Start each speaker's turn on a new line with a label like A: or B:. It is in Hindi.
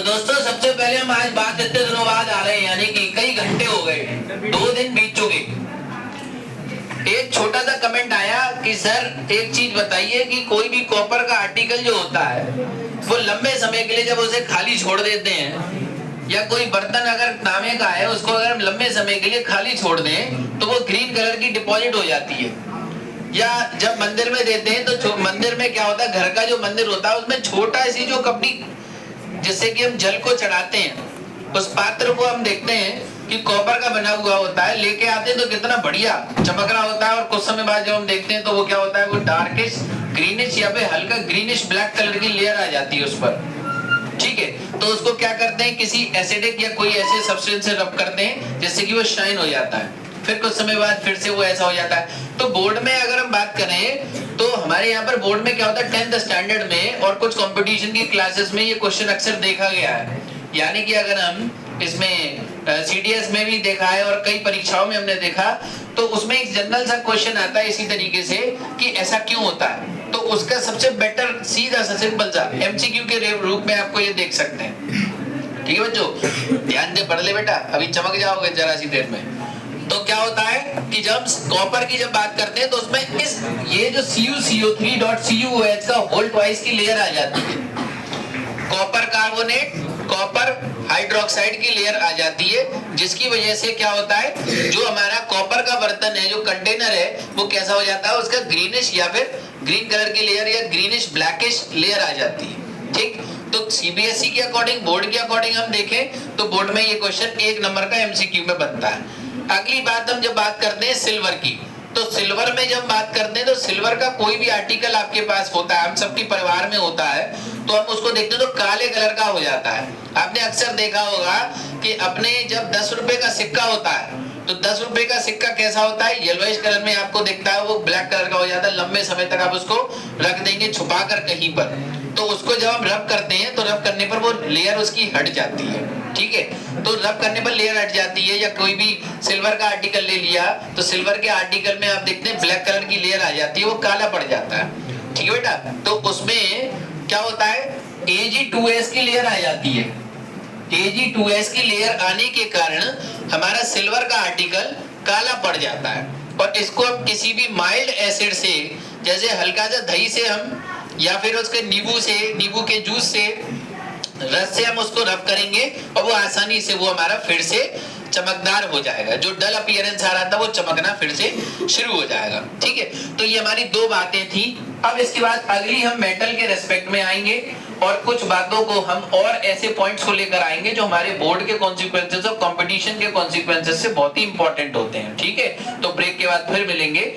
A: दोस्तों सबसे पहले हम आज बात इतने दिनों बाद आ रहे हैं, यानी कि कई घंटे हो गए, 2 दिन बीत चुके। एक छोटा सा कमेंट आया कि सर एक चीज बताइए कि कोई भी कॉपर का आर्टिकल जो होता है वो लंबे समय के लिए जब उसे खाली छोड़ देते हैं, या कोई बर्तन अगर तांबे का है उसको अगर हम लंबे समय के लिए खाली छोड़ दें तो वो ग्रीन कलर की डिपॉजिट हो जाती है। या जब मंदिर में देते हैं तो मंदिर में क्या होता है, घर का जो मंदिर होता है उसमें छोटा सी जो कपड़ी जिससे कि हम जल को चढ़ाते हैं, उस पात्र को हम देखते हैं कि कॉपर का बना हुआ होता है। लेके आते हैं तो कितना बढ़िया चमक रहा होता है, और कुछ समय बाद जब हम देखते हैं तो वो क्या होता है, वो डार्किश ग्रीनिश या फिर हल्का ग्रीनिश ब्लैक कलर की लेयर आ जाती है उस पर। ठीक है, तो उसको क्या करते हैं, किसी एसिडिक या कोई ऐसे सब्सटेंस से रब करते हैं जिससे कि वो शाइन हो जाता है। फिर कुछ समय बाद फिर से वो ऐसा हो जाता है। तो बोर्ड में अगर हम बात करें तो हमारे यहाँ पर बोर्ड में क्या होता है, 10th स्टैंडर्ड में और कुछ कंपटीशन की क्लासेस में ये क्वेश्चन अक्सर देखा गया है। यानी कि अगर हम इसमें CDS में भी देखा है और कई परीक्षाओं में हमने देखा, तो उसमें एक जनरल सा क्वेश्चन आता है इसी तरीके से कि ऐसा क्यों होता है। तो उसका सबसे बेटर सीधा सा सिंपल सा MCQ के रूप में आपको ये देख सकते हैं। ठीक है बच्चों, ध्यान से पढ़ ले बेटा, अभी चमक जाओगे जरा सी देर में। तो क्या होता है कि जब कॉपर की जब बात करते हैं तो उसमें ये जो CuCO3.CuOH का होल ट्वाइस की लेयर आ जाती है, कॉपर कार्बोनेट कॉपर हाइड्रोक्साइड की लेयर आ जाती है, जिसकी वजह से क्या होता है, जो हमारा कॉपर का बर्तन है, जो कंटेनर है, वो कैसा हो जाता है, उसका ग्रीनिश या फिर ग्रीन कलर की लेयर या ग्रीनिश ब्लैकिश लेयर आ जाती है। ठीक, तो CBSE के अकॉर्डिंग, बोर्ड के अकॉर्डिंग हम देखें तो बोर्ड में ये क्वेश्चन 1 नंबर का MCQ में बनता है। अगली बात हम जब बात करते हैं सिल्वर की, तो सिल्वर में जब बात करते हैं तो सिल्वर का कोई भी आर्टिकल आपके पास होता है, हम सबके परिवार में होता है, तो हम उसको देखते हैं तो काले कलर का हो जाता है। आपने अक्सर देखा होगा कि अपने जब 10 रुपए का सिक्का होता है तो 10 रुपए का सिक्का कैसा होता है, येलोइश कलर में आपको दिखता है, वो ब्लैक कलर का हो जाता है। लंबे समय तक आप उसको रख देंगे छुपा कर कहीं पर, तो उसको जब हम रब करते हैं तो रब करने पर वो लेयर उसकी हट जाती है। ठीक है, तो रब करने पर लेयर हट जाती है। या कोई भी सिल्वर का आर्टिकल ले लिया तो सिल्वर के आर्टिकल में आप देखते हैं ब्लैक कलर की लेयर आ जाती है, वो काला पड़ जाता है। ठीक है बेटा, तो उसमें क्या होता है, Ag2S की लेयर आ जाती है। Ag2S की लेयर आने के कारण हमारा सिल्वर का आर्टिकल काला पड़ जाता है, और इसको हम किसी भी माइल्ड एसिड से, जैसे हल्का सा दही से हम, या फिर उसके नींबू से, नींबू के जूस से, रस से हम उसको रब करेंगे और वो आसानी से वो हमारा फिर से चमकदार हो जाएगा। जो डल अपीयरेंस आ रहा था वो चमकना फिर से शुरू हो जाएगा। ठीक है, तो ये हमारी 2 बातें थी। अब इसके बाद अगली हम मेटल के रेस्पेक्ट में आएंगे और कुछ बातों को हम और ऐसे पॉइंट्स को लेकर आएंगे जो हमारे बोर्ड के कॉन्सिक्वेंसेस और कंपटीशन के कॉन्सिक्वेंसेस से बहुत ही इंपॉर्टेंट होते हैं। ठीक है, तो ब्रेक के बाद फिर मिलेंगे।